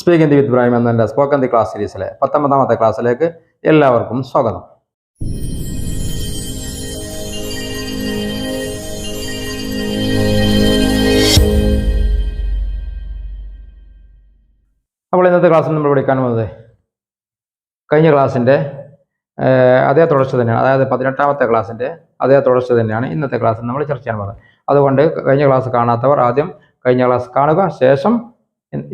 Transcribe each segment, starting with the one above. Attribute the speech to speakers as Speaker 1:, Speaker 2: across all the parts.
Speaker 1: Speaking വിത്ത് ഇബ്രാഹിം എന്ന spoken the class സീരീസിലെ 19ാമത്തെ ക്ലാസ്സിലേക്ക് എല്ലാവർക്കും സ്വാഗതം. അപ്പോൾ ഇന്നത്തെ ക്ലാസ്സിൽ നമ്മൾ പഠിക്കാൻ പോകുന്നത് കഴിഞ്ഞ ക്ലാസ്സിൻ്റെ അതേ തുടർച്ച തന്നെയാണ്. അതായത് 18ാമത്തെ ക്ലാസ്സിൻ്റെ അതേ തുടർച്ച തന്നെയാണ് ഇന്നത്തെ ക്ലാസ്സിൽ നമ്മൾ ചർച്ച ചെയ്യാൻ പോകുന്നത്. അതുകൊണ്ട് കഴിഞ്ഞ ക്ലാസ് കാണാത്തവർ ആദ്യം കഴിഞ്ഞ ക്ലാസ് കാണുക, ശേഷം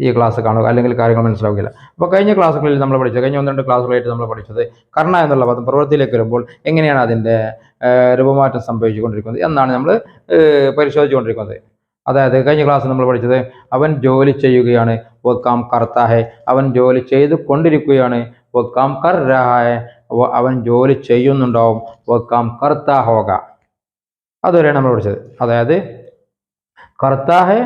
Speaker 1: ഈ ക്ലാസ് കാണുക, അല്ലെങ്കിൽ കാര്യങ്ങൾ മനസ്സിലാവുകയില്ല. അപ്പോൾ കഴിഞ്ഞ ക്ലാസ്സുകളിൽ നമ്മൾ പഠിച്ചത്, കഴിഞ്ഞ 1-2 ക്ലാസ്സുകളായിട്ട് നമ്മൾ പഠിച്ചത് കർണ എന്നുള്ള പദം പ്രവൃത്തിയിലേക്ക് വരുമ്പോൾ എങ്ങനെയാണ് അതിൻ്റെ രൂപമാറ്റം സംഭവിച്ചുകൊണ്ടിരിക്കുന്നത് എന്നാണ് നമ്മൾ പരിശോധിച്ചുകൊണ്ടിരിക്കുന്നത്. അതായത് കഴിഞ്ഞ ക്ലാസ് നമ്മൾ പഠിച്ചത് അവൻ ജോലി ചെയ്യുകയാണ്, വക്കാം കർത്താ ഹെ, അവൻ ജോലി ചെയ്തു കൊണ്ടിരിക്കുകയാണ്, വക്കാം കർ രഹാ ഹെ, അവൻ ജോലി ചെയ്യുന്നുണ്ടാവും, വക്കാം കർത്താ ഹോഗ. അതുവരെയാണ് നമ്മൾ പഠിച്ചത്. അതായത് കർത്താ ഹെ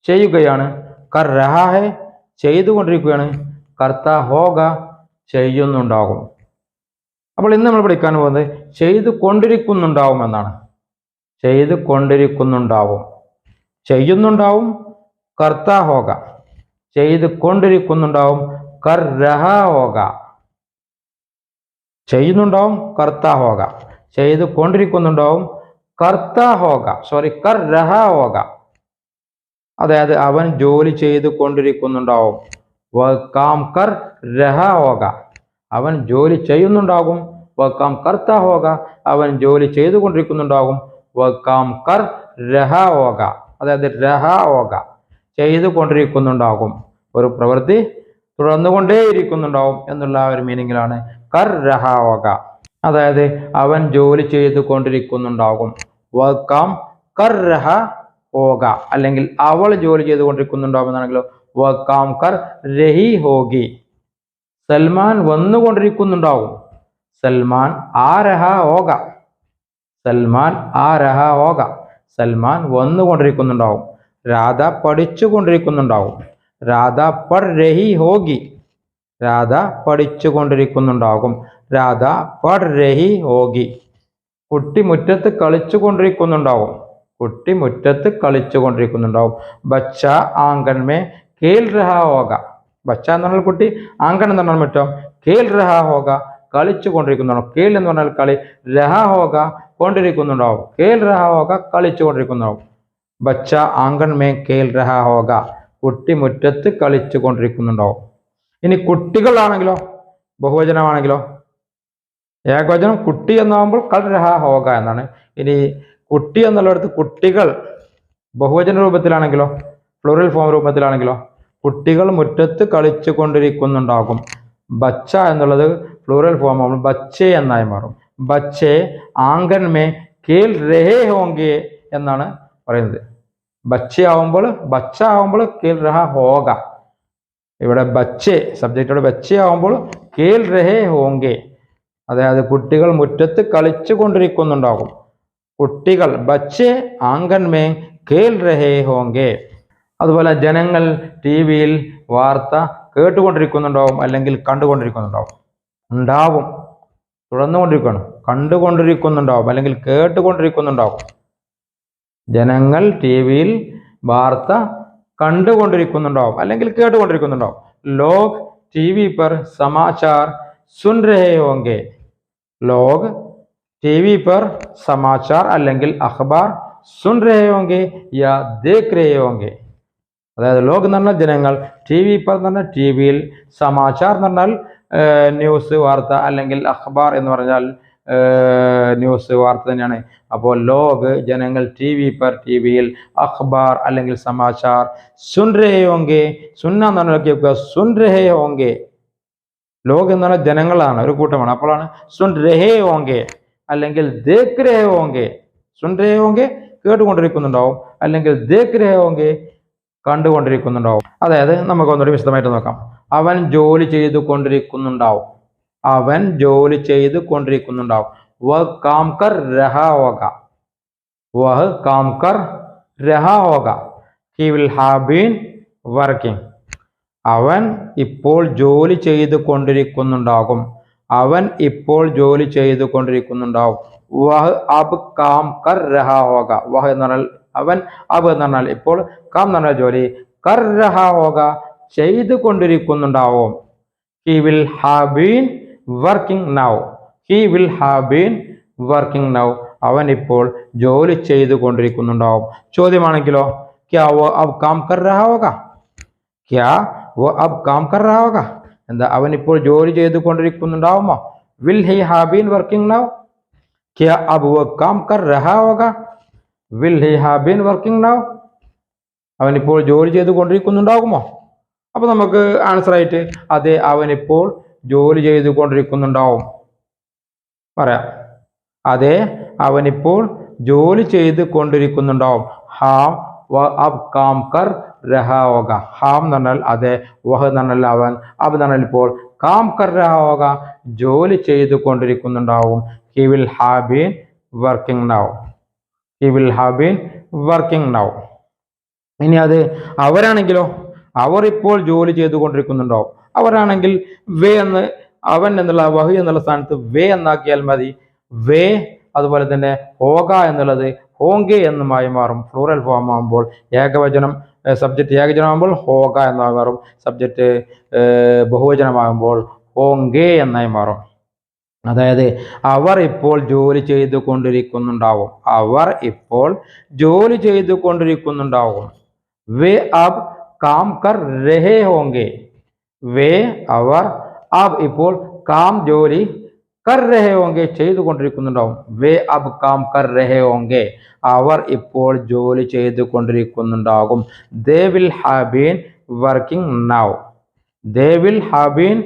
Speaker 1: ചെയ്യുകയാണ്, കർ രഹാ ഹെ ചെയ്തുകൊണ്ടിരിക്കുകയാണ്, കർത്താ ഹോഗ ചെയ്യുന്നുണ്ടാകും. അപ്പോൾ ഇന്ന് നമ്മൾ പഠിക്കാൻ പോകുന്നത് ചെയ്തു കൊണ്ടിരിക്കുന്നുണ്ടാവും എന്നാണ്. ചെയ്തു കൊണ്ടിരിക്കുന്നുണ്ടാവും, ചെയ്യുന്നുണ്ടാവും, കർത്താ ഹോഗ, ചെയ്തു കൊണ്ടിരിക്കുന്നുണ്ടാവും, കർ രഹാ ഹോഗ, ചെയ്യുന്നുണ്ടാവും, കർത്താ ഹോഗ, ചെയ്തു കൊണ്ടിരിക്കുന്നുണ്ടാവും, കർത്താ ഹോഗ, കർ രഹാ ഹോഗ. അതായത് അവൻ ജോലി ചെയ്തു കൊണ്ടിരിക്കുന്നുണ്ടാവും, വക്കാം കർ രഹാ ഹോഗ, അവൻ ജോലി ചെയ്യുന്നുണ്ടാകും, വക്കാം കർത്താ ഹോഗ, അവൻ ജോലി ചെയ്തുകൊണ്ടിരിക്കുന്നുണ്ടാകും, വക്കാം കർ രഹാ ഹോഗ. അതായത് രഹാ ഹോഗ ചെയ്തുകൊണ്ടിരിക്കുന്നുണ്ടാകും, ഒരു പ്രവൃത്തി തുടർന്നുകൊണ്ടേയിരിക്കുന്നുണ്ടാവും എന്നുള്ള ഒരു മീനിങ്ങിലാണ് കർ രഹാ ഹോഗ. അതായത് അവൻ ജോലി ചെയ്തു കൊണ്ടിരിക്കുന്നുണ്ടാകും, വക്കാം കർ രഹാ ഹോഗ, അല്ലെങ്കിൽ അവൾ ജോലി ചെയ്തുകൊണ്ടിരിക്കുന്നുണ്ടാവും എന്നാണെങ്കിലോ വക്കാം കർ രഹി ഹോഗി. സൽമാൻ വന്നുകൊണ്ടിരിക്കുന്നുണ്ടാവും, സൽമാൻ ആ രഹാ ഹോഗ, സൽമാൻ ആ രഹാ ഹോഗ, സൽമാൻ വന്നുകൊണ്ടിരിക്കുന്നുണ്ടാവും. രാധ പഠിച്ചുകൊണ്ടിരിക്കുന്നുണ്ടാവും, രാധ പഠ് രഹി ഹോഗി, രാധ പഠിച്ചുകൊണ്ടിരിക്കുന്നുണ്ടാകും, രാധ പഠ് രഹി ഹോഗി. കുട്ടി മുറ്റത്ത് കളിച്ചുകൊണ്ടിരിക്കുന്നുണ്ടാവും, കുട്ടി മുറ്റത്ത് കളിച്ചുകൊണ്ടിരിക്കുന്നുണ്ടാവും. ബച്ച ആംഗൻ മേ ഖേൽ രഹാ ഹോഗ, ബച്ച എന്ന് പറഞ്ഞാൽ കുട്ടി, ആംഗൻ എന്ന് പറഞ്ഞാൽ മുറ്റം, ഖേൽ രഹാ ഹോഗ കളിച്ചു കൊണ്ടിരിക്കുന്നുണ്ടാവും. ഖേൽ എന്ന് പറഞ്ഞാൽ കളി, രഹാ ഹോഗ കൊണ്ടിരിക്കുന്നുണ്ടാവും, ഖേൽ രഹാ ഹോഗ കളിച്ചു കൊണ്ടിരിക്കുന്നുണ്ടാവും. ബച്ച ആംഗൻ മേ ഖേൽ രഹാ ഹോഗ, കുട്ടി മുറ്റത്ത് കളിച്ചു കൊണ്ടിരിക്കുന്നുണ്ടാവും. ഇനി കുട്ടികളാണെങ്കിലോ, ബഹുവചനമാണെങ്കിലോ, ഏകവചനം കുട്ടി എന്നാകുമ്പോൾ കൽ രഹാ ഹോഗ എന്നാണ്. ഇനി കുട്ടി എന്നുള്ളിടത്ത് കുട്ടികൾ ബഹുവചന രൂപത്തിലാണെങ്കിലോ, പ്ലൂറൽ ഫോം രൂപത്തിലാണെങ്കിലോ, കുട്ടികൾ മുറ്റത്ത് കളിച്ചു കൊണ്ടിരിക്കുന്നുണ്ടാകും. ബച്ച എന്നുള്ളത് പ്ലൂറൽ ഫോം ആകുമ്പോൾ ബച്ചേ എന്നായി മാറും. ബച്ചേ ആംഗൻ മേ ഖേൽ രഹേ ഹോങ്കെ എന്നാണ് പറയുന്നത്. ബച്ച ആവുമ്പോൾ ഖേൽ രഹാ ഹോഗ. ഇവിടെ ബച്ചേ സബ്ജക്റ്റോട് ബച്ച ആവുമ്പോൾ ഖേൽ രഹേ ഹോങ്കെ, അതായത് കുട്ടികൾ മുറ്റത്ത് കളിച്ചു കൊണ്ടിരിക്കുന്നുണ്ടാകും. കുട്ടികൾ ബച്ചേ ആംഗൻ മേ ഖേൽ രഹേ ഹോങ്കെ. അതുപോലെ ജനങ്ങൾ TV-യിൽ വാർത്ത കേട്ടുകൊണ്ടിരിക്കുന്നുണ്ടാവും, അല്ലെങ്കിൽ കണ്ടുകൊണ്ടിരിക്കുന്നുണ്ടാവും. ഉണ്ടാവും തുടർന്നുകൊണ്ടിരിക്കണം, കണ്ടുകൊണ്ടിരിക്കുന്നുണ്ടാവും അല്ലെങ്കിൽ കേട്ടുകൊണ്ടിരിക്കുന്നുണ്ടാവും. ജനങ്ങൾ TV-യിൽ വാർത്ത കണ്ടുകൊണ്ടിരിക്കുന്നുണ്ടാവും അല്ലെങ്കിൽ കേട്ടുകൊണ്ടിരിക്കുന്നുണ്ടാവും. ലോഗ് TV पर समाचार सुन रहे होंगे, लोग TV पर समाचार അല്ലെങ്കിൽ അഖബാർ സുൻ രഹേ ഹോങ്കെ യാ ദേഖ് രഹേ ഹോങ്കെ. അതായത് ലോഗ് എന്ന് പറഞ്ഞാൽ ജനങ്ങൾ, TV पर എന്ന് പറഞ്ഞാൽ TV-യിൽ, സമാചാർ എന്ന് പറഞ്ഞാൽ ന്യൂസ് വാർത്ത, അല്ലെങ്കിൽ അഖബാർ എന്ന് പറഞ്ഞാൽ ന്യൂസ് വാർത്ത തന്നെയാണ്. അപ്പോൾ ലോഗ് ജനങ്ങൾ, TV पर TV-യിൽ, അഖബാർ അല്ലെങ്കിൽ സമാചാർ, സുൻ രഹേ ഹോങ്കെ, സുന്ന എന്ന് പറഞ്ഞാൽ കേൾക്കുക, സുൻ രഹേ ഹോങ്കെ. ലോഗ് എന്ന് പറഞ്ഞാൽ ജനങ്ങളാണ്, ഒരു കൂട്ടമാണ്. അപ്പോഴാണ് സുൻ രഹേ ഹോങ്കെ അല്ലെങ്കിൽ ദേഖ് രഹേ ഹോങ്കെ. സുൻ രഹേ ഹോങ്കെ കേട്ടുകൊണ്ടിരിക്കുന്നുണ്ടാവും, അല്ലെങ്കിൽ ദേഖ് രഹേ ഹോങ്കെ കണ്ടുകൊണ്ടിരിക്കുന്നുണ്ടാവും. അതായത് നമുക്ക് ഒന്നുകൂടി വിശദമായിട്ട് നോക്കാം. അവൻ ജോലി ചെയ്തു കൊണ്ടിരിക്കുന്നുണ്ടാവും, അവൻ ജോലി ചെയ്തു കൊണ്ടിരിക്കുന്നുണ്ടാവും. വഹ് കാം കർ രഹാ ഹോഗ, വഹ് കാം കർ രഹാ ഹോഗ, he will have been working. അവൻ ഇപ്പോൾ ജോലി ചെയ്തു കൊണ്ടിരിക്കുന്നുണ്ടാകും, അവൻ ഇപ്പോൾ ജോലി ചെയ്തു കൊണ്ടിരിക്കുന്നുണ്ടാവും. വഹ് അബ് കാം കർ രഹാ ഹോഗ, വഹ് എന്ന് പറഞ്ഞാൽ അവൻ, അബ് എന്ന് പറഞ്ഞാൽ ഇപ്പോൾ, കാം എന്ന് പറഞ്ഞാൽ ജോലി, കർ രഹാ ഹോഗ ചെയ്തുകൊണ്ടിരിക്കുന്നുണ്ടാവും. He will have been working now. He will have been working now. അവൻ ഇപ്പോൾ ജോലി ചെയ്തുകൊണ്ടിരിക്കുന്നുണ്ടാവും. ചോദ്യമാണെങ്കിലോ क्या वो अब काम कर रहा होगा? क्या वो अब काम कर रहा होगा? എന്താ അവൻ ഇപ്പോൾ ജോലി ചെയ്തുകൊണ്ടിരിക്കുന്നുണ്ടാവുമോ? Will he have been working now? क्या अब वो काम कर रहा होगा? Will he have been working now? അവൻ ഇപ്പോൾ ജോലി ചെയ്തുകൊണ്ടിരിക്കുന്നുണ്ടാകുമോ? അപ്പൊ നമുക്ക് ആൻസർ ആയിട്ട് അതെ അവൻ ഇപ്പോൾ ജോലി ചെയ്തുകൊണ്ടിരിക്കുന്നുണ്ടാവും പറയാം. അതെ അവൻ ഇപ്പോൾ ജോലി ചെയ്തുകൊണ്ടിരിക്കുന്നുണ്ടാവും. ഹാം വ അബ് കാം കർ രഹാ ഹോഗ. ഹാം എന്ന് പറഞ്ഞാൽ അതെ, വഹ് എന്ന് പറഞ്ഞാൽ അവൻ, അബ് എന്ന് പറഞ്ഞാൽ ഇപ്പോൾ, കാം കർ രഹാ ഹോഗ ജോലി ചെയ്തുകൊണ്ടിരിക്കുന്നുണ്ടാവും. He will have been working now. He will have been working now. ഇനി അത് അവരാണെങ്കിലോ അവർ ഇപ്പോൾ ജോലി ചെയ്തുകൊണ്ടിരിക്കുന്നുണ്ടാവും. അവരാണെങ്കിൽ വേ എന്ന്, അവൻ എന്നുള്ള വഹ് എന്നുള്ള സ്ഥാനത്ത് വേ എന്നാക്കിയാൽ മതി. വേ അതുപോലെ തന്നെ ഹോഗ എന്നുള്ളത് ഹോങ്കെ എന്നുമായി മാറും. ഫ്ലൂറൽ ഫോം ആകുമ്പോൾ ഏകവചനം, സബ്ജക്റ്റ് ഏകവചനമാകുമ്പോൾ ഹോഗ എന്നായി മാറും. സബ്ജക്റ്റ് ബഹുവചനമാകുമ്പോൾ ഹോങ്കെ എന്നായി മാറും. അതായത് അവർ ഇപ്പോൾ ജോലി ചെയ്തുകൊണ്ടിരിക്കുന്നുണ്ടാവും. അവർ ഇപ്പോൾ ജോലി ചെയ്തുകൊണ്ടിരിക്കുന്നുണ്ടാവും. വേ അബ് കാം കർ രഹേ ഹോങ്കെ. വേ അവർ, അബ് ഇപ്പോൾ, കാം ജോലി, കർ രഹേ ഹോങ്കെ ചെയ്തുകൊണ്ടിരിക്കുന്നുണ്ടാവും. വേ അബ് കാം കർ രഹേ ഹോങ്കെ അവർ ഇപ്പോൾ ജോലി ചെയ്തുകൊണ്ടിരിക്കുന്നുണ്ടാകും. They will have been working now. They will have been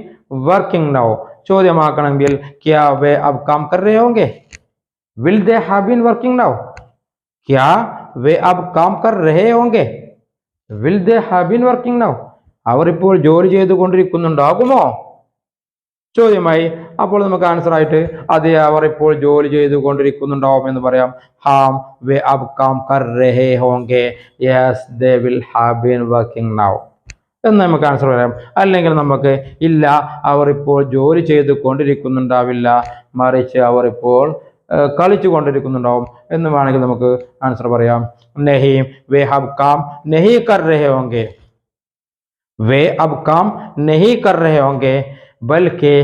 Speaker 1: working now. ചോദ്യമാക്കണമെങ്കിൽ ക്യാ വേ അബ് കാം കർ രഹേ ഹോങ്കെ? Will they have been working now? ക്യാ വേ അബ് കാം കർ രഹേ ഹോങ്കെ? Will they have been working now? അവർ ഇപ്പോൾ ജോലി ചെയ്തുകൊണ്ടിരിക്കുന്നുണ്ടാകുമോ? ചോദ്യമായി. അപ്പോൾ നമുക്ക് ആൻസർ ആയിട്ട് അതെ അവർ ഇപ്പോൾ ജോലി ചെയ്തുകൊണ്ടിരിക്കുന്നുണ്ടാവും എന്ന് പറയാം. ഹാം വേ അബ് കാം കർ രഹേ ഹോങ്കെ. Yes they will have been working now എന്ന് നമുക്ക് ആൻസർ പറയാം. അല്ലെങ്കിൽ നമുക്ക് ഇല്ല അവർ ഇപ്പോൾ ജോലി ചെയ്തുകൊണ്ടിരിക്കുന്നുണ്ടാവില്ല, മറിച്ച് അവർ ഇപ്പോൾ കളിച്ചു കൊണ്ടിരിക്കുന്നുണ്ടാവും എന്ന് വേണമെങ്കിൽ നമുക്ക് ആൻസർ പറയാം. നെഹി വേ അബ് കാം നെഹി കർ രഹേ ഹോങ്കെ. വേ അബ് കാം നെഹി കർ രഹേ ഹോങ്കെ ബൽക്കെ,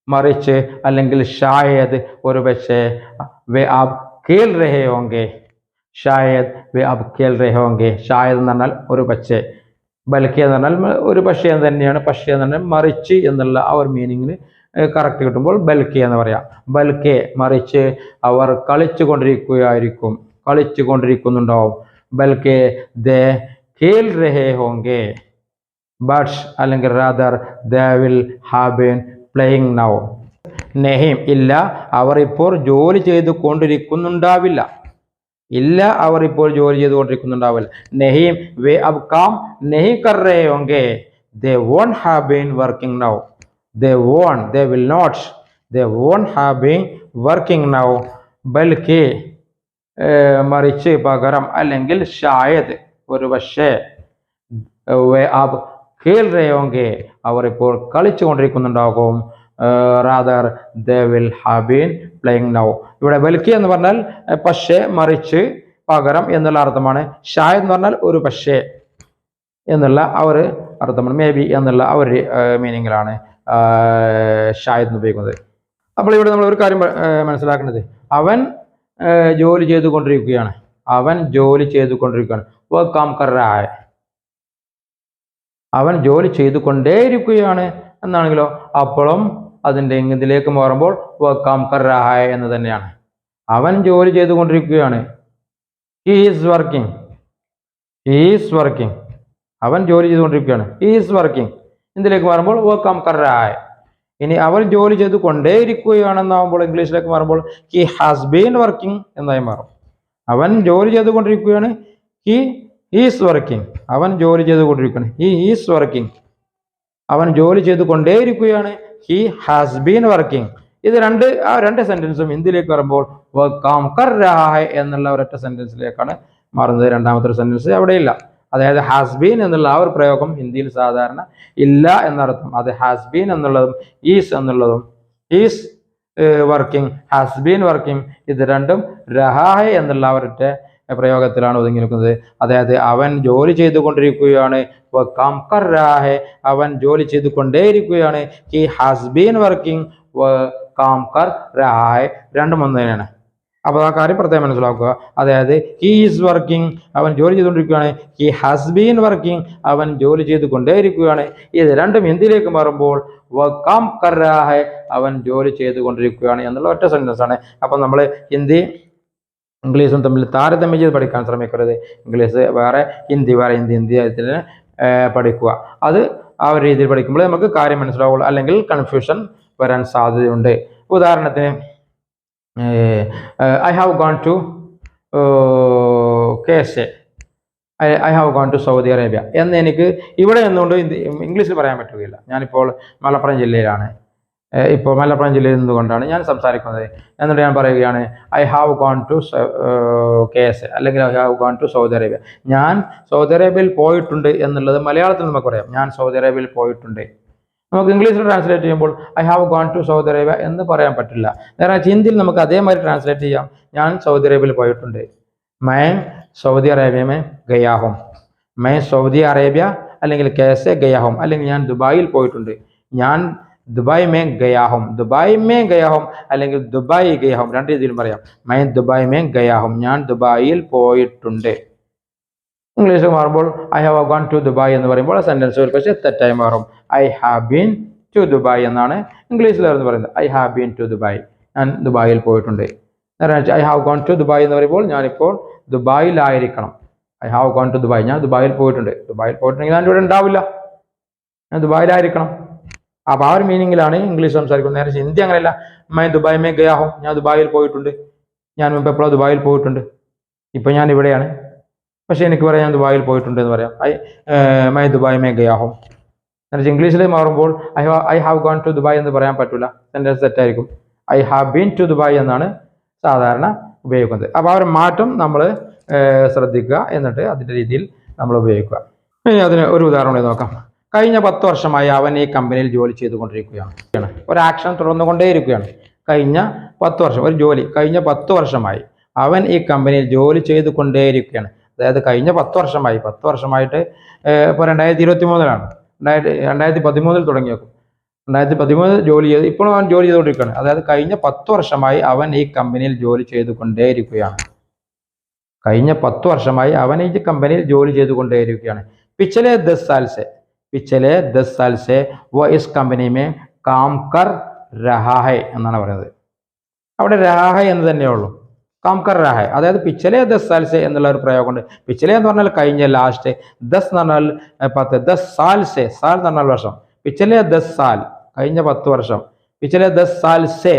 Speaker 1: മറിച്ച് അല്ലെങ്കിൽ ഷായദ് ഒരു പക്ഷേ, വേ അബ് കേൽ രഹേ ഹോങ്കെ. ഷായദ് വേ അബ് കേൽ രഹേ ഹോങ്കെ. ഷായദ് എന്ന് പറഞ്ഞാൽ ഒരു പക്ഷേ, ബൽക്കെ എന്ന് പറഞ്ഞാൽ ഒരു പക്ഷേ എന്ന് തന്നെയാണ്. പക്ഷേ എന്ന് പറഞ്ഞാൽ മറിച്ച് എന്നുള്ള ആ ഒരു മീനിങ്ങിന് കറക്റ്റ് കിട്ടുമ്പോൾ ബൽക്കെ എന്ന് പറയാം. ബൽക്കെ മറിച്ച് അവർ കളിച്ചു കൊണ്ടിരിക്കുകയായിരിക്കും, കളിച്ചു കൊണ്ടിരിക്കുന്നുണ്ടാവും. ബൽക്കെ ദേ ഖേൽ രഹേ ഹോങ്കെ. ബട്ട് അല്ലെങ്കിൽ rather they will have been playing now. നെഹിം ഇല്ല അവർ ഇപ്പോൾ ജോലി ചെയ്തു കൊണ്ടിരിക്കുന്നുണ്ടാവില്ല. ഇല്ല അവർ ഇപ്പോൾ ജോലി ചെയ്തുകൊണ്ടിരിക്കുന്നുണ്ടാവില്ല. നെഹിം വേ അബ് കാം നെഹി കർ രഹേ ഹോങ്കെ. They won't have been working now. They won't, they will not, they won't have been working now. ബൽക്കെ മറിച്ച് പകരം അല്ലെങ്കിൽ ഷായദ് ഒരു പക്ഷേ, വേ അബ് ഖേൽ രഹേ ഹോങ്കെ അവർ ഇപ്പോൾ കളിച്ചു കൊണ്ടിരിക്കുന്നുണ്ടാകും. Rather they will have been playing now. ഇവിടെ ബൽക്കി എന്ന് പറഞ്ഞാൽ പക്ഷേ, മറിച്ച്, പകരം എന്നുള്ള അർത്ഥമാണ്. ഷായദ് എന്ന് പറഞ്ഞാൽ ഒരു പക്ഷേ എന്നുള്ള ആ ഒരു അർത്ഥമാണ്. മേ ബി എന്നുള്ള ആ ഒരു മീനിങ്ങിലാണ് ഷായദ് എന്ന് ഉപയോഗിക്കുന്നത്. അപ്പോൾ ഇവിടെ നമ്മൾ ഒരു കാര്യം മനസ്സിലാക്കുന്നത്, അവൻ ജോലി ചെയ്തുകൊണ്ടിരിക്കുകയാണ്. അവൻ ജോലി ചെയ്തുകൊണ്ടിരിക്കുകയാണ്. വോ കാം കർ രഹാ ഹൈ. അവൻ ജോലി ചെയ്തുകൊണ്ടേയിരിക്കുകയാണ് എന്നാണെങ്കിലോ അപ്പോഴും അതിൻ്റെ ഇതിലേക്ക് മാറുമ്പോൾ വോ കാം കർ രഹാ ഹൈ എന്ന് തന്നെയാണ്. അവൻ ജോലി ചെയ്തുകൊണ്ടിരിക്കുകയാണ്. He is working. He is working. അവൻ ജോലി ചെയ്തുകൊണ്ടിരിക്കുകയാണ്. He is working. ഇതിലേക്ക് മാറുമ്പോൾ വോ കാം കർ രഹാ ഹൈ. ഇനി അവൻ ജോലി ചെയ്തുകൊണ്ടേയിരിക്കുകയാണെന്നാകുമ്പോൾ ഇംഗ്ലീഷിലേക്ക് മാറുമ്പോൾ ഹി ഹാസ് ബീൻ വർക്കിംഗ് എന്നായി മാറും. അവൻ ജോലി ചെയ്തുകൊണ്ടിരിക്കുകയാണ്. He is working. അവൻ ജോലി ചെയ്തുകൊണ്ടിരിക്കുകയാണ്. He is working. അവൻ ജോലി ചെയ്തുകൊണ്ടേയിരിക്കുകയാണ്. He has been working. ഇത് രണ്ട് സെന്റൻസും ഹിന്ദിയിലേക്ക് വരുമ്പോൾ വോ കാം കർ രഹാ ഹൈ എന്നുള്ള ഒരൊറ്റ സെന്റൻസിലേക്കാണ് മാറുന്നത്. രണ്ടാമത്തെ ഒരു സെന്റൻസ് അവിടെയില്ല. അതായത് ഹാസ് ബീൻ എന്നുള്ള ആ ഒരു പ്രയോഗം ഹിന്ദിയിൽ സാധാരണ ഇല്ല എന്നർത്ഥം. അത് ഹാസ് ബീൻ എന്നുള്ളതും ഈസ് എന്നുള്ളതും, is working, has been working, ഇത് രണ്ടും രഹാ ഹൈ എന്നുള്ള ഒരൊറ്റ പ്രയോഗത്തിലാണ് ഒതുങ്ങി നിൽക്കുന്നത്. അതായത് അവൻ ജോലി ചെയ്തുകൊണ്ടിരിക്കുകയാണ്. കാം കർ രഹാ ഹെ, അവൻ ജോലി ചെയ്തുകൊണ്ടേയിരിക്കുകയാണ്. ഹി ഹാസ് ബീൻ വർക്കിംഗ്, കാം കർ രഹാ ഹെ, രണ്ടും ഒന്ന് തന്നെയാണ്. അപ്പോൾ ആ കാര്യം പ്രത്യേകം മനസ്സിലാക്കുക. അതായത് ഹി ഈസ് വർക്കിംഗ്, അവൻ ജോലി ചെയ്തുകൊണ്ടിരിക്കുകയാണ്. ഹി ഹാസ് ബീൻ വർക്കിംഗ്, അവൻ ജോലി ചെയ്തുകൊണ്ടേയിരിക്കുകയാണ്. ഇത് രണ്ടും ഹിന്ദിയിലേക്ക് മാറുമ്പോൾ കാം കർ രഹാ ഹെ, അവൻ ജോലി ചെയ്തുകൊണ്ടിരിക്കുകയാണ് എന്നുള്ള ഒറ്റ സെന്റൻസ് ആണ്. അപ്പം നമ്മൾ ഹിന്ദി ഇംഗ്ലീഷും തമ്മിൽ താരതമ്യം ചെയ്ത് പഠിക്കാൻ ശ്രമിക്കരുത്. ഇംഗ്ലീഷ് വേറെ, ഹിന്ദി വേറെ. ഹിന്ദി അതിന് പഠിക്കുക. അത് ആ ഒരു രീതിയിൽ പഠിക്കുമ്പോൾ നമുക്ക് കാര്യം മനസ്സിലാവുള്ളൂ. അല്ലെങ്കിൽ കൺഫ്യൂഷൻ വരാൻ സാധ്യതയുണ്ട്. ഉദാഹരണത്തിന് I have gone to KSA, I have gone to Saudi Arabia എന്ന് എനിക്ക് ഇവിടെ നിന്നുകൊണ്ട് ഇംഗ്ലീഷിൽ പറയാൻ പറ്റുകയില്ല. ഞാനിപ്പോൾ മലപ്പുറം ജില്ലയിലാണ്. ഇപ്പോൾ മലപ്പുറം ജില്ലയിൽ നിന്നുകൊണ്ടാണ് ഞാൻ സംസാരിക്കുന്നത്. എന്നിട്ട് ഞാൻ പറയുകയാണ് I have gone to KSA അല്ലെങ്കിൽ I have gone to Saudi Arabia. ഞാൻ സൗദി അറേബ്യയിൽ പോയിട്ടുണ്ട് എന്നുള്ളത് മലയാളത്തിൽ നമുക്ക് പറയാം. ഞാൻ സൗദി അറേബ്യയിൽ പോയിട്ടുണ്ട്. നമുക്ക് ഇംഗ്ലീഷിൽ ട്രാൻസ്ലേറ്റ് ചെയ്യുമ്പോൾ I have gone to Saudi Arabia എന്ന് പറയാൻ പറ്റില്ല. നേരെ ഹിന്ദിയിൽ നമുക്ക് അതേമാതിരി ട്രാൻസ്ലേറ്റ് ചെയ്യാം. ഞാൻ സൗദി അറേബ്യയിൽ പോയിട്ടുണ്ട്. मैं സൗദി അറേബ്യ में गया हूं, मैं സൗദി അറേബ്യ അല്ലെങ്കിൽ KSA गया हूं, അല്ലെങ്കിൽ ഞാൻ ദുബായിൽ പോയിട്ടുണ്ട്. ഞാൻ ദുബായ് മേ ഗയാ ഹും, ദുബായ് മേ ഗയാ ഹും അല്ലെങ്കിൽ ദുബായ് ഗയാ ഹും, രണ്ട് രീതിയിലും പറയാം. मैं ദുബായ് മേ ഗയാ ഹും, ഞാൻ ദുബായിൽ പോയിട്ടുണ്ട്. ഇംഗ്ലീഷ് മാറുമ്പോൾ I have gone to Dubai എന്ന് പറയുമ്പോൾ സെന്റൻസുകൾ പക്ഷേ തെറ്റായി മാറും. I have been to Dubai എന്നാണ് ഇംഗ്ലീഷിലായിരുന്നു പറയുന്നത്. I have been to Dubai, ഞാൻ ദുബായിൽ പോയിട്ടുണ്ട്. I have gone to Dubai എന്ന് പറയുമ്പോൾ ഞാനിപ്പോൾ ദുബായിലായിരിക്കണം. I have gone to Dubai, ഞാൻ ദുബായിൽ പോയിട്ടുണ്ട്. ദുബായിൽ പോയിട്ടുണ്ടെങ്കിൽ ഞാൻ ഇവിടെ ഉണ്ടാവില്ല, ഞാൻ ദുബായിലായിരിക്കണം. അപ്പോൾ ആ ഒരു മീനിങ്ങിലാണ് ഇംഗ്ലീഷ് സംസാരിക്കുന്നത്. നേരെ ഹിന്ദി അങ്ങനെയല്ല. मैं ദുബായ് മേ ഗയാ ഹും, ഞാൻ ദുബായിൽ പോയിട്ടുണ്ട്. ഞാൻ മുമ്പ് എപ്പോഴോ ദുബായിൽ പോയിട്ടുണ്ട്, ഇപ്പം ഞാൻ ഇവിടെയാണ്. പക്ഷേ എനിക്ക് പറയാം ഞാൻ ദുബായിൽ പോയിട്ടുണ്ട് എന്ന് പറയാം. मैं ദുബായ് മേ ഗയാ ഹും. എന്നിട്ട് ഇംഗ്ലീഷിൽ മാറുമ്പോൾ I have gone to Dubai എന്ന് പറയാൻ പറ്റില്ല, സെൻറ്റൻസ് തെറ്റായിരിക്കും. I have been to Dubai എന്നാണ് സാധാരണ ഉപയോഗിക്കുന്നത്. അപ്പോൾ ആ ഒരു മാറ്റം നമ്മൾ ശ്രദ്ധിക്കുക, എന്നിട്ട് അതിൻ്റെ രീതിയിൽ നമ്മൾ ഉപയോഗിക്കുക. ഇനി അതിന് ഒരു ഉദാഹരണം നോക്കാം. കഴിഞ്ഞ 10 വർഷമായി അവൻ ഈ കമ്പനിയിൽ ജോലി ചെയ്തുകൊണ്ടിരിക്കുകയാണ്. ഒരു ആക്ഷൻ തുടർന്നുകൊണ്ടേയിരിക്കുകയാണ്. കഴിഞ്ഞ 10 വർഷം, ഒരു ജോലി കഴിഞ്ഞ 10 വർഷമായി അവൻ ഈ കമ്പനിയിൽ ജോലി ചെയ്തുകൊണ്ടേയിരിക്കുകയാണ്. അതായത് കഴിഞ്ഞ 10 വർഷമായി, 10 വർഷമായിട്ട് ഇപ്പോൾ 2023 2013 തുടങ്ങി വെക്കും. 2013 ജോലി ചെയ്ത് ഇപ്പോഴും അവൻ ജോലി ചെയ്തുകൊണ്ടിരിക്കുകയാണ്. അതായത് കഴിഞ്ഞ 10 വർഷമായി അവൻ ഈ കമ്പനിയിൽ ജോലി ചെയ്തുകൊണ്ടേയിരിക്കുകയാണ്. കഴിഞ്ഞ 10 വർഷമായി അവൻ ഈ കമ്പനിയിൽ ജോലി ചെയ്തുകൊണ്ടേയിരിക്കുകയാണ്. पिछले 10 साल से वो इस कंपनी में काम कर रहा है എന്നാണ് പറയുന്നത്. അവിടെ रहा है എന്ന് തന്നെയുള്ളൂ. काम कर रहा है, അതായത് पिछले 10 साल से എന്നുള്ള ഒരു പ്രയോഗമുണ്ട്. पिछले എന്ന് പറഞ്ഞാൽ കഴിഞ്ഞ, ലാസ്റ്റ്. 10 എന്ന് പറഞ്ഞാൽ 10, 10 साल से, साल എന്ന് പറഞ്ഞാൽ വർഷം. पिछले 10 साल കഴിഞ്ഞ 10 വർഷം. पिछले 10 साल से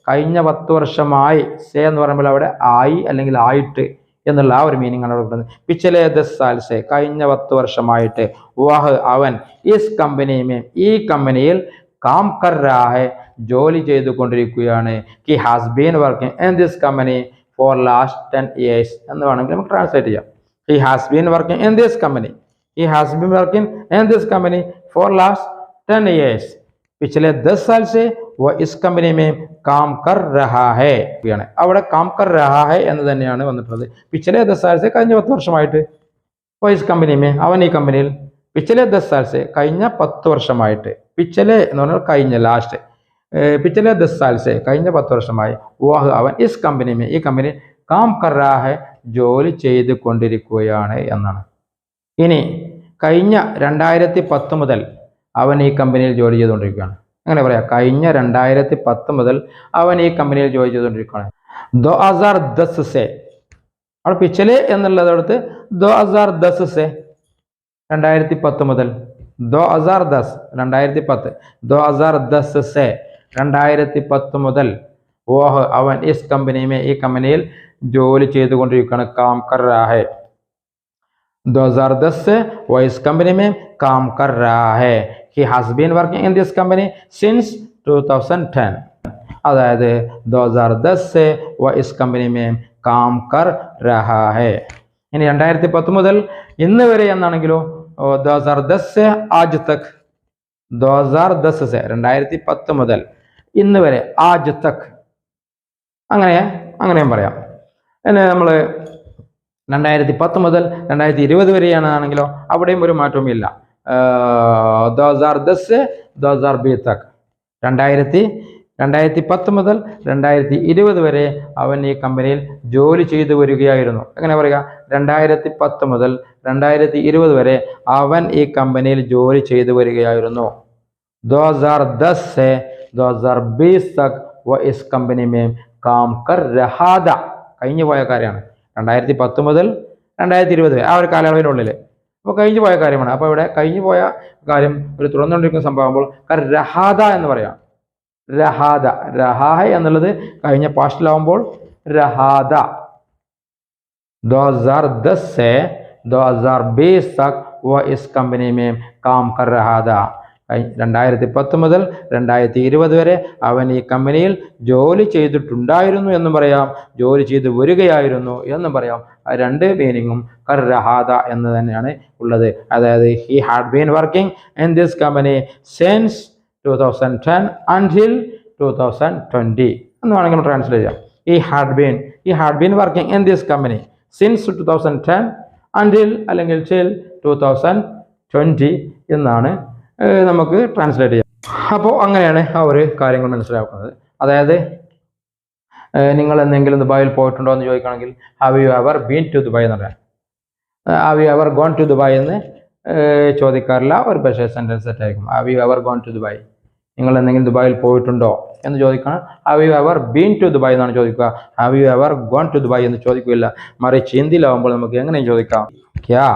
Speaker 1: കഴിഞ്ഞ 10 വർഷമായി. സേ എന്ന് പറയുമ്പോൾ അവിടെ ആയി അല്ലെങ്കിൽ ആയിട്ട് എന്നുള്ള ആ ഒരു മീനിങ് ആണ് അവിടെ കിട്ടുന്നത്. പിച്ചലെ 10 साल से കഴിഞ്ഞ 10 വർഷമായിട്ട്. വഹ് അവൻ ഇസ് കമ്പനിമേ ഈ കമ്പനിയിൽ കാം കർ രഹാ ഹെ ജോലി ചെയ്തുകൊണ്ടിരിക്കുകയാണ്. He has been working in this company for last 10 years എന്ന് വേണമെങ്കിൽ നമുക്ക് ട്രാൻസ്ലേറ്റ് ചെയ്യാം. He has been working in this company, he has been working in this company for last 10 years. पिछले 10 साल से वो इस कंपनी में काम कर रहा है. അവിടെ काम कर रहा है എന്ന് തന്നെയാണ് വന്നിട്ടുള്ളത്. पिछले 10 साल से കഴിഞ്ഞ 10 വർഷമായിട്ട്. वो इस कंपनी में അവൻ ഈ കമ്പനിയിൽ. पिछले 10 साल से കഴിഞ്ഞ 10 വർഷമായിട്ട്. पिछले എന്ന് പറഞ്ഞാൽ കഴിഞ്ഞ, ലാസ്റ്റ്. पिछले 10 साल से കഴിഞ്ഞ 10 വർഷമായി. वो അവൻ इस कंपनी में ഈ കമ്പനി काम कर रहा है ജോലി ചെയ്തുകൊണ്ടിരിക്കുകയാണ് എന്നാണ്. ഇനി കഴിഞ്ഞ 2010 മുതൽ അവൻ ഈ കമ്പനിയിൽ ജോലി ചെയ്തുകൊണ്ടിരിക്കുകയാണ്. അങ്ങനെ പറയാം, കഴിഞ്ഞ 2010 മുതൽ അവൻ ഈ കമ്പനിയിൽ ജോലി ചെയ്തുകൊണ്ടിരിക്കുകയാണ്. 2010 से അവിടെ പിച്ചലെ എന്നുള്ളതടുത്ത് 2010 से 2010 മുതൽ. 2010 2010 2010 से 2010 മുതൽ. ഓഹ് അവൻ ഇസ് കമ്പനിമേ ഈ കമ്പനിയിൽ ജോലി ചെയ്തുകൊണ്ടിരിക്കുകയാണ്. കാം കർ രഹാ ഹെ. 2010 से वो इस कंपनी में काम कर रहा है. He has been working in this company since 2010. അതായത് 2010 से वो इस कंपनी में काम कर रहा है. ഇനി 2010 മുതൽ ഇന്ന് വരെ എന്നാണെങ്കിലോ 2010 से आज तक. 2010 से 2010 മുതൽ ഇന്ന് വരെ आज तक അങ്ങനെയും പറയാം. പിന്നെ നമ്മൾ 2010 മുതൽ 2020 വരെയാണെങ്കിലോ അവിടെയും ഒരു മാറ്റവുമില്ല. 2010 से 2020 तक 2010 മുതൽ 2020 വരെ അവൻ ഈ കമ്പനിയിൽ ജോലി ചെയ്തു വരികയായിരുന്നു. എങ്ങനെ പറയുക? 2010 മുതൽ 2020 വരെ അവൻ ഈ കമ്പനിയിൽ ജോലി ചെയ്തു വരികയായിരുന്നു. 2010 से 2020 तक वह इस कंपनी में काम कर रहा था. കഴിഞ്ഞു പോയ കാര്യമാണ്. 2010 മുതൽ 2020 വരെ ആ ഒരു കാലയളവിനുള്ളിൽ അപ്പോൾ കഴിഞ്ഞു പോയ കാര്യമാണ്. അപ്പോൾ ഇവിടെ കഴിഞ്ഞു പോയ കാര്യം ഒരു തുറന്നുകൊണ്ടിരിക്കുന്ന സംഭവമാകുമ്പോൾ രഹാദ എന്ന് പറയാം. രഹാദ രഹാഹ എന്നുള്ളത് കഴിഞ്ഞ പാസ്റ്റിലാവുമ്പോൾ രഹാദ. 2010 से 2020 तक वह इस कंपनी में काम कर रहा था. 2010 മുതൽ 2020 വരെ അവൻ ഈ കമ്പനിയിൽ ജോലി ചെയ്തിട്ടുണ്ടായിരുന്നു എന്നും പറയാം, ജോലി ചെയ്ത് വരികയായിരുന്നു എന്നും പറയാം. രണ്ട് മീനിങ്ങും കർ രഹാദ എന്ന് തന്നെയാണ് ഉള്ളത്. അതായത് he had been working in this company since 2010 until 2020 എന്ന് വേണമെങ്കിൽ ട്രാൻസ്ലേറ്റ് ചെയ്യാം. he had been working in this company since 2010 until അല്ലെങ്കിൽ till 2020 എന്നാണ് നമുക്ക് ട്രാൻസ്ലേറ്റ് ചെയ്യാം. അപ്പോൾ അങ്ങനെയാണ് ആ ഒരു കാര്യങ്ങൾ മനസ്സിലാക്കുന്നത്. അതായത് നിങ്ങൾ എന്തെങ്കിലും ദുബായിൽ പോയിട്ടുണ്ടോ എന്ന് ചോദിക്കുകയാണെങ്കിൽ have you ever been to Dubai എന്ന് പറയാം. Have you ever gone to Dubai എന്ന് ചോദിക്കാറില്ല. ഒരു പക്ഷേ സെൻറ്റൻസ് സെറ്റായിരിക്കും. Have you ever gone to Dubai. നിങ്ങൾ എന്തെങ്കിലും ദുബായിൽ പോയിട്ടുണ്ടോ എന്ന് ചോദിക്കണം. Have you ever been to Dubai എന്നാണ് ചോദിക്കുക. Have you ever gone to Dubai എന്ന് ചോദിക്കില്ല. മറിച്ച് ഹിന്ദിയിലാവുമ്പോൾ നമുക്ക് എങ്ങനെയും ചോദിക്കാം. ക്യാ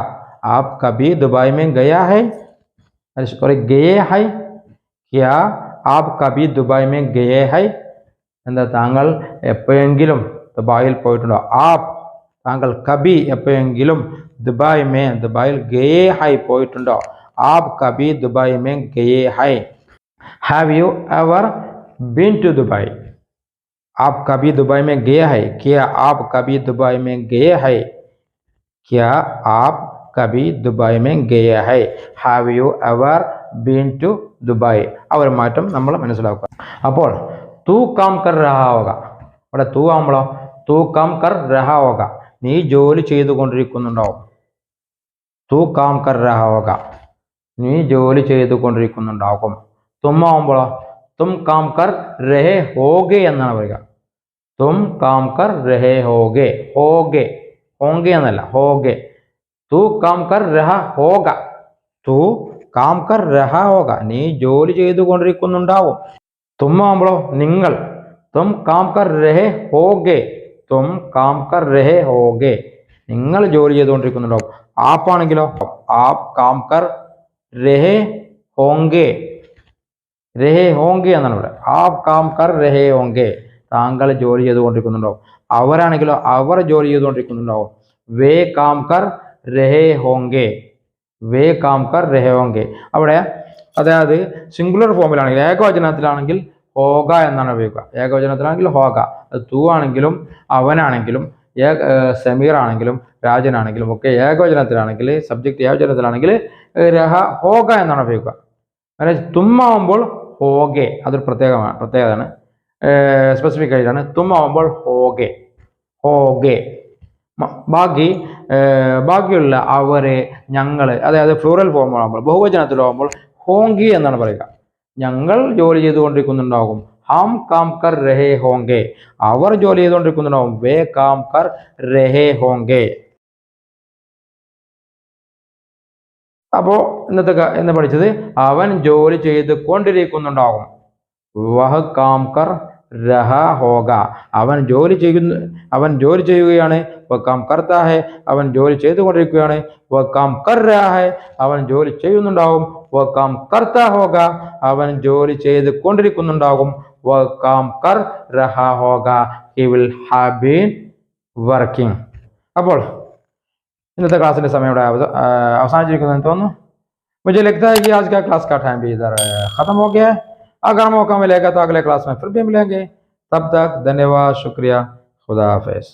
Speaker 1: ആപ് കബി ദുബായ് മേ ഗയാ ഹൈ സോറി ഗയേ ഹൈ. ക്യാ ആപ് കബി ദുബായ് മേ ഗയേ ഹൈ. എന്താ താങ്കൾ എപ്പോഴെങ്കിലും ദുബായിൽ പോയിട്ടുണ്ടോ? ആപ് താങ്കൾ കബി എപ്പോഴെങ്കിലും ദുബായിൽ ഗയേ ഹൈ പോയിട്ടുണ്ടോ? ആപ് കബി ദുബായ് മേ ഗയേ ഹൈ. Have you ever been to Dubai? आप कभी दुबई में गए हैं? क्या आप कभी दुबई में गए हैं? क्या आप कभी दुबई में गए हैं? Have you ever been to Dubai? അവർ മാറ്റം നമ്മൾ മനസ്സിലാക്കുക. അപ്പോൾ തൂ കാം കർ രഹാ ഹോഗ. ഇവിടെ തൂ ആവുമ്പോഴോ തൂ കാം കർ രഹാ ഹോഗ. നീ ജോലി ചെയ്തുകൊണ്ടിരിക്കുന്നുണ്ടാവും. തൂ കാം കർ രഹാ ഹോഗ. നീ ജോലി ചെയ്തുകൊണ്ടിരിക്കുന്നുണ്ടാകും. തും ആവുമ്പോഴോ തും കാം കർ രഹേ ഹോഗെ എന്നാണ് പറയുക. തും കാം കർ രഹേ ഹോഗെ. ഹോങ്കെ എന്നല്ല, ഹോഗെ. തൂ കാം കർ രഹ ഹോഗ. തൂ കാം കർ രഹ ഹോഗ. നീ ജോലി ചെയ്തുകൊണ്ടിരിക്കുന്നുണ്ടാവും. തും ആവുമ്പോഴോ നിങ്ങൾ. തും കാം കർ രഹേ ഹോഗെ. തും കാം കർ രഹേ ഹോഗെ. നിങ്ങൾ ജോലി ചെയ്തുകൊണ്ടിരിക്കുന്നുണ്ടാവും. ആപ്പാണെങ്കിലോ ആപ് കാം കർ രഹേ ഹോങ്കെ. രഹേ ഹോങ്കെ എന്നാണ് ഇവിടെ. ആപ് കാം കർ രഹേ ഹോങ്കെ. താങ്കൾ ജോലി ചെയ്തുകൊണ്ടിരിക്കുന്നുണ്ടാവും. അവരാണെങ്കിലോ അവർ ജോലി ചെയ്തുകൊണ്ടിരിക്കുന്നുണ്ടാവും. വേ കാം കർ രഹേ ഹോങ്കെ. വേ കാം കർ രഹേ ഹോങ്കെ. അവിടെ അതായത് സിംഗുലർ ഫോമിലാണെങ്കിൽ ഏകവചനത്തിലാണെങ്കിൽ ഹോഗ എന്നാണ് ഉപയോഗിക്കുക. ഏകവചനത്തിലാണെങ്കിൽ ഹോഗ. അത് തൂ ആണെങ്കിലും അവനാണെങ്കിലും സമീർ ആണെങ്കിലും രാജനാണെങ്കിലും ഒക്കെ ഏകവചനത്തിലാണെങ്കിൽ സബ്ജക്റ്റ് ഏകവചനത്തിലാണെങ്കിൽ രഹ ഹോഗ എന്നാണ് ഉപയോഗിക്കുക. അങ്ങനെ തുമ്മാവുമ്പോൾ ഹോഗെ. അതൊരു പ്രത്യേകതയാണ്, സ്പെസിഫിക് ആയിട്ടാണ്. തുമ്മാവുമ്പോൾ ഹോഗെ. ബാക്കിയുള്ള അവര് ഞങ്ങൾ അതായത് ഫ്ലൂറൽ ഫോം ആകുമ്പോൾ ബഹുവചനത്തിലാവുമ്പോൾ ഹോങ്കി എന്നാണ് പറയുക. ഞങ്ങൾ ജോലി ചെയ്തുകൊണ്ടിരിക്കുന്നുണ്ടാകും. ഹം കാം കർ രഹേ ഹോങ്കെ. അവർ ജോലി ചെയ്തുകൊണ്ടിരിക്കുന്നുണ്ടാവും. വേ കാം കർ രഹേ ഹോങ്കെ. അപ്പോൾ ഇന്ന് പഠിച്ചത് അവൻ ജോലി ചെയ്ത് കൊണ്ടിരിക്കുന്നുണ്ടാകും. വഹ് കാം കർ രഹ ഹോഗ. അവൻ ജോലി ചെയ്യുകയാണ്. വ കാം കർത്താ ഹെ. അവൻ ജോലി ചെയ്തുകൊണ്ടിരിക്കുകയാണ്. വ കാം കർ രഹ ഹെ. അവൻ ജോലി ചെയ്യുന്നുണ്ടാവും. വ കാം കർത്താ ഹോഗ. അവൻ ജോലി ചെയ്ത് കൊണ്ടിരിക്കുന്നുണ്ടാകും. വ കാം കർ രഹ ഹോഗ. He will have been working. അപ്പോൾ इन्होंने क्लास समय अवसानिച്ചിരിക്കുന്നു തോന്നുന്നു. मुझे लगता है कि आज का क्लास का टाइम भी इधर ख़त्म हो गया है. अगर मौका मिलेगा तो अगले क्लास में फिर भी मिलेंगे. तब तक धन्यवाद, शुक्रिया, खुदा हाफिज़.